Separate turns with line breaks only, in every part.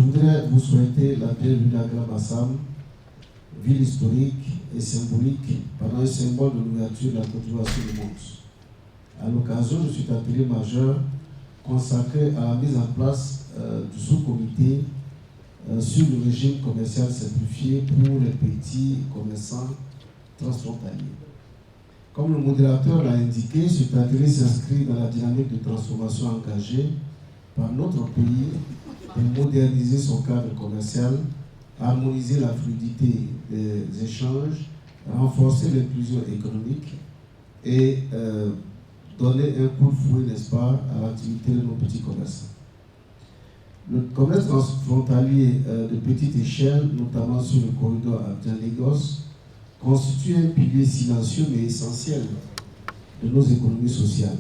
voudrais vous souhaiter la bienvenue à Grand Bassam, ville historique et symbolique, pendant un symbole de l'ouverture de la Côte d'Ivoire sur le monde. À l'occasion de cet atelier majeur consacré à la mise en place du sous-comité sur le régime commercial simplifié pour les petits commerçants transfrontaliers. Comme le modérateur l'a indiqué, cet atelier s'inscrit dans la dynamique de transformation engagée par notre pays pour moderniser son cadre commercial, harmoniser la fluidité des échanges, renforcer l'inclusion économique et donner un coup de fouet, n'est-ce pas, à l'activité de nos petits commerçants. Le commerce transfrontalier de petite échelle, notamment sur le corridor Abidjan-Lagos, constitue un pilier silencieux mais essentiel de nos économies sociales.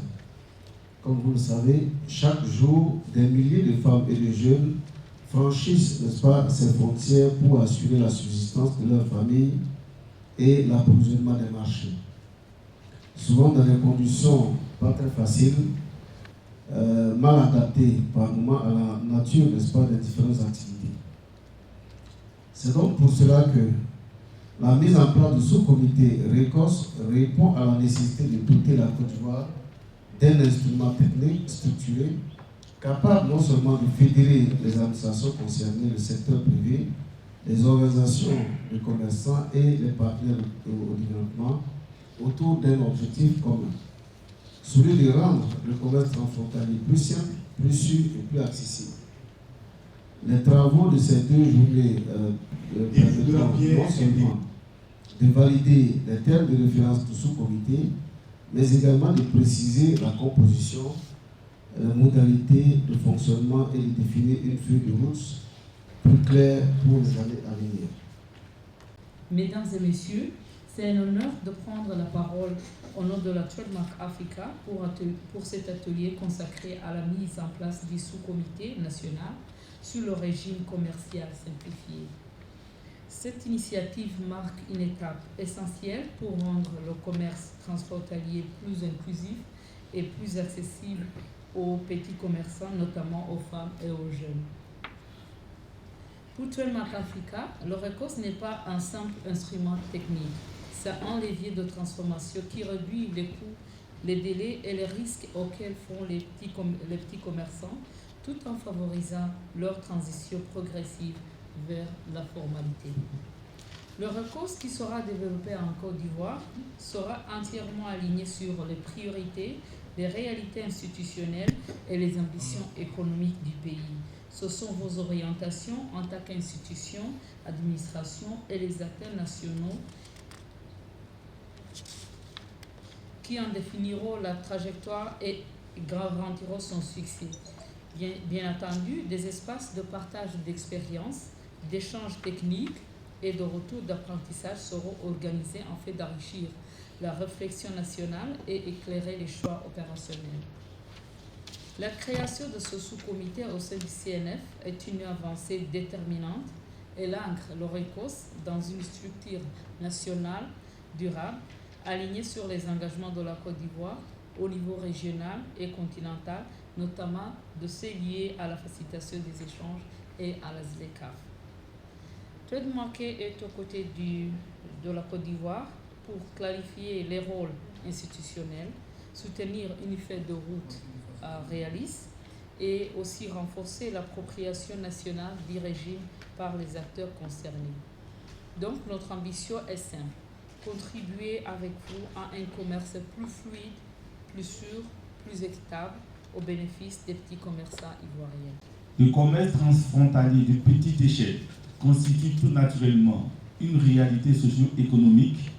Comme vous le savez, chaque jour, des milliers de femmes et de jeunes franchissent, n'est-ce pas, ces frontières pour assurer la subsistance de leur famille et l'approvisionnement des marchés. Souvent dans des conditions pas très faciles, mal adaptées par moment à la nature, n'est-ce pas, des différentes activités. C'est donc pour cela que la mise en place du sous-comité RECOS répond à la nécessité de doter la Côte d'Ivoire d'un instrument technique structuré, capable non seulement de fédérer les administrations concernées, le secteur privé, les organisations de commerçants et les partenaires au développement autour d'un objectif commun, celui de rendre le commerce transfrontalier plus simple, plus sûr et plus accessible. Les travaux de ces 2 journées permettront non seulement de valider les termes de référence du sous-comité, mais également de préciser la composition, la modalité de fonctionnement et de définir une feuille de route plus claire pour les années à venir.
Mesdames et messieurs, c'est un honneur de prendre la parole au nom de la Trademark Africa pour cet atelier consacré à la mise en place du sous-comité national sur le régime commercial simplifié. Cette initiative marque une étape essentielle pour rendre le commerce transfrontalier plus inclusif et plus accessible aux petits commerçants, notamment aux femmes et aux jeunes. Pour Trademark Africa, le RECOS n'est pas un simple instrument technique. C'est un levier de transformation qui réduit les coûts, les délais et les risques auxquels font les petits commerçants, tout en favorisant leur transition progressive vers la formalité. Le RECOS qui sera développé en Côte d'Ivoire sera entièrement aligné sur les priorités, les réalités institutionnelles et les ambitions économiques du pays. Ce sont vos orientations en tant qu'institution, administration et les acteurs nationaux qui en définiront la trajectoire et garantiront son succès. Bien entendu, des espaces de partage d'expériences, d'échanges techniques et de retour d'apprentissage seront organisés en fait d'enrichir la réflexion nationale et éclairer les choix opérationnels. La création de ce sous-comité au sein du CNF est une avancée déterminante. Elle ancre le RECOS dans une structure nationale durable, alignée sur les engagements de la Côte d'Ivoire au niveau régional et continental, notamment de ceux liés à la facilitation des échanges et à la ZLECAf. Trademark est aux côtés de la Côte d'Ivoire pour clarifier les rôles institutionnels, soutenir une feuille de route réaliste et aussi renforcer l'appropriation nationale du régime par les acteurs concernés. Donc notre ambition est simple, contribuer avec vous à un commerce plus fluide, plus sûr, plus équitable au bénéfice des petits commerçants ivoiriens.
Le commerce transfrontalier de petite échelle constitue tout naturellement une réalité socio-économique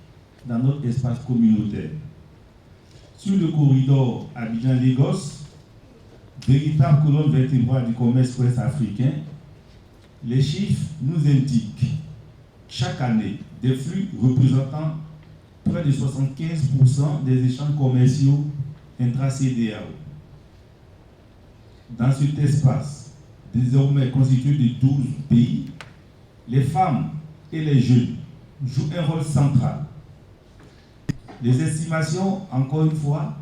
dans notre espace communautaire. Sur le corridor Abidjan-Lagos, véritable colonne vertébrale du commerce ouest africain, les chiffres nous indiquent chaque année des flux représentant près de 75% des échanges commerciaux intra-CEDEAO. Dans cet espace, désormais constitué de 12 pays, les femmes et les jeunes jouent un rôle central. Les estimations, encore une fois,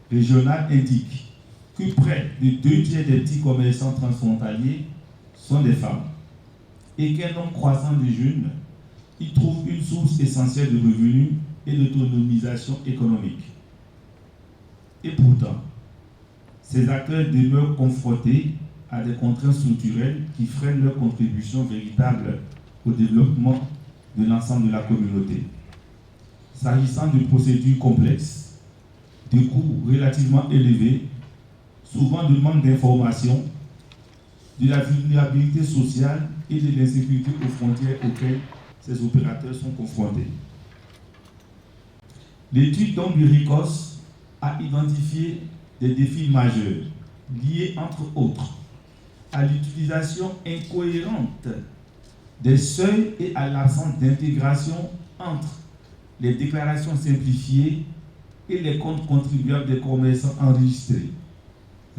régionales indiquent que près de 2 tiers des petits commerçants transfrontaliers sont des femmes. et qu'un nombre croissant de jeunes y trouvent une source essentielle de revenus et d'autonomisation économique. Et pourtant, ces acteurs demeurent confrontés à des contraintes structurelles qui freinent leur contribution véritable au développement de l'ensemble de la communauté. S'agissant de procédures complexes, de coûts relativement élevés, souvent de manque d'informations, de la vulnérabilité sociale et de l'insécurité aux frontières auxquelles ces opérateurs sont confrontés. L'étude donc du RICOS a identifié des défis majeurs liés entre autres à l'utilisation incohérente des seuils et à l'absence d'intégration entre les déclarations simplifiées et les comptes contribuables des commerçants enregistrés,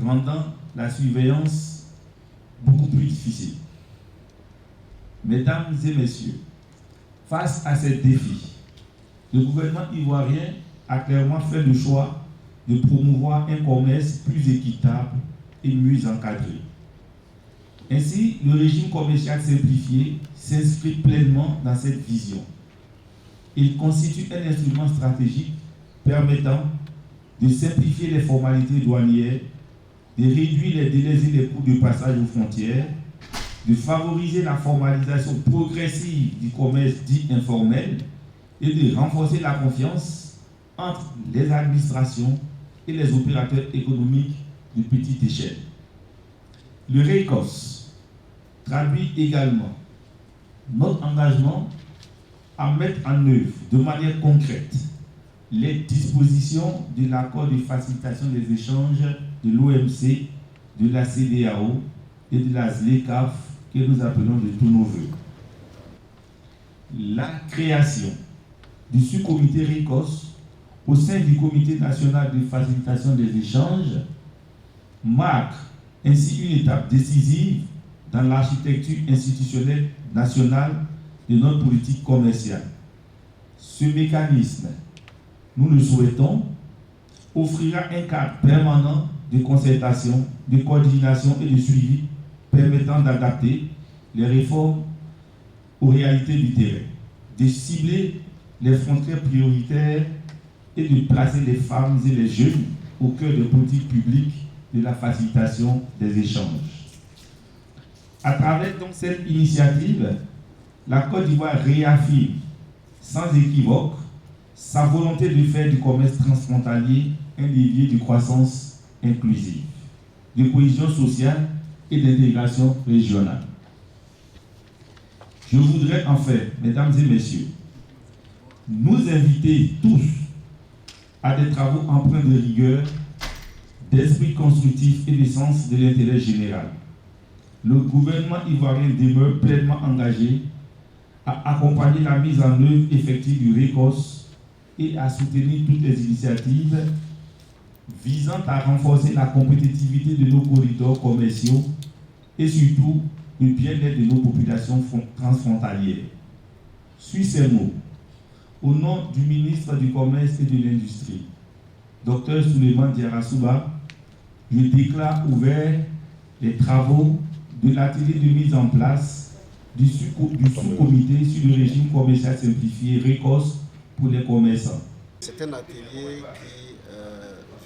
rendant la surveillance beaucoup plus difficile. Mesdames et messieurs, face à ces défis, le gouvernement ivoirien a clairement fait le choix de promouvoir un commerce plus équitable et mieux encadré. Ainsi, le régime commercial simplifié s'inscrit pleinement dans cette vision. Il constitue un instrument stratégique permettant de simplifier les formalités douanières, de réduire les délais et les coûts de passage aux frontières, de favoriser la formalisation progressive du commerce dit informel et de renforcer la confiance entre les administrations et les opérateurs économiques de petite échelle. Le RICOS traduit également notre engagement à mettre en œuvre de manière concrète les dispositions de l'accord de facilitation des échanges de l'OMC, de la CEDEAO et de la ZLECAf que nous appelons de tous nos voeux. La création du sous-comité RICOS au sein du Comité national de facilitation des échanges marque ainsi une étape décisive dans l'architecture institutionnelle nationale de notre politique commerciale. Ce mécanisme, nous le souhaitons, offrira un cadre permanent de concertation, de coordination et de suivi permettant d'adapter les réformes aux réalités du terrain, de cibler les frontières prioritaires et de placer les femmes et les jeunes au cœur des politiques publiques de la facilitation des échanges. À travers donc cette initiative, la Côte d'Ivoire réaffirme sans équivoque sa volonté de faire du commerce transfrontalier un levier de croissance inclusive, de cohésion sociale et d'intégration régionale. Je voudrais enfin, mesdames et messieurs, nous inviter tous à des travaux empreints de rigueur, d'esprit constructif et de sens de l'intérêt général. Le gouvernement ivoirien demeure pleinement engagé à accompagner la mise en œuvre effective du RICOS et à soutenir toutes les initiatives visant à renforcer la compétitivité de nos corridors commerciaux et surtout le bien-être de nos populations transfrontalières. Sur ces mots, au nom du ministre du Commerce et de l'Industrie, Dr Souleymane Diarra-Souba, je déclare ouvert les travaux de l'atelier de mise en place du sous-comité sur le régime commercial simplifié RICOS pour les commerçants.
C'est un atelier qui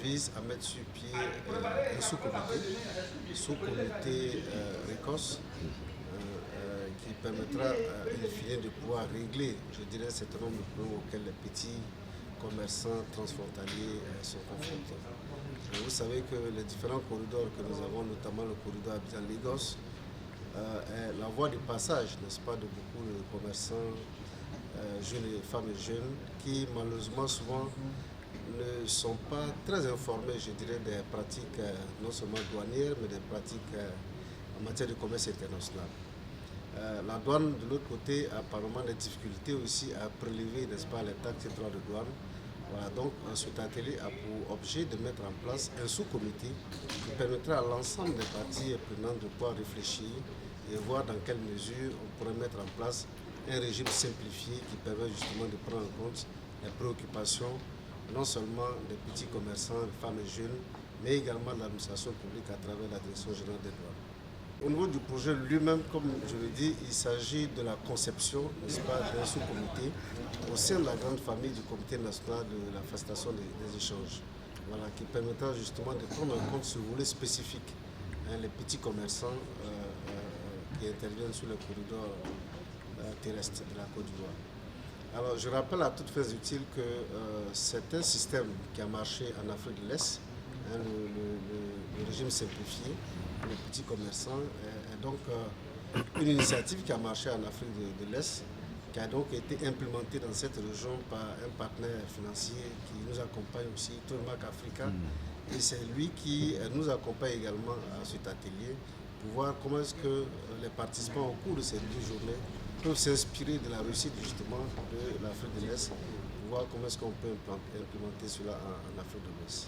vise à mettre sur pied un sous-comité RICOS qui permettra in fine de pouvoir régler, je dirais, un certain nombre de problèmes auxquels les petits commerçants transfrontaliers sont confrontés. Vous savez que les différents corridors que nous avons, notamment le corridor Abidjan-Lagos, est la voie de passage, n'est-ce pas, de beaucoup de commerçants jeunes et femmes et jeunes qui malheureusement souvent ne sont pas très informés, je dirais, des pratiques non seulement douanières, mais des pratiques en matière de commerce international. La douane, de l'autre côté, a apparemment des difficultés aussi à prélever, n'est-ce pas, les taxes et droits de douane. Voilà, donc cet atelier a pour objet de mettre en place un sous-comité qui permettra à l'ensemble des parties prenantes de pouvoir réfléchir et voir dans quelle mesure on pourrait mettre en place un régime simplifié qui permet justement de prendre en compte les préoccupations non seulement des petits commerçants, des femmes et jeunes, mais également de l'administration publique à travers la Direction générale des douanes. Au niveau du projet lui-même, comme je le dis, il s'agit de la conception, n'est-ce pas, d'un sous-comité au sein de la grande famille du Comité national de la facilitation des échanges. Voilà, qui permettra justement de prendre en compte ce volet spécifique, les petits commerçants qui interviennent sur le corridor terrestre de la Côte d'Ivoire. Alors, je rappelle à toutes fins utiles que c'est un système qui a marché en Afrique de l'Est, le régime simplifié, les petits commerçants, est donc une initiative qui a marché en Afrique de l'Est, qui a donc été implémentée dans cette région par un partenaire financier qui nous accompagne aussi, Tourmac Africa, et c'est lui qui nous accompagne également à cet atelier pour voir comment est-ce que les participants au cours de ces 2 journées peuvent s'inspirer de la réussite justement de l'Afrique de l'Est, pour voir comment est-ce qu'on peut implémenter cela en Afrique de l'Ouest.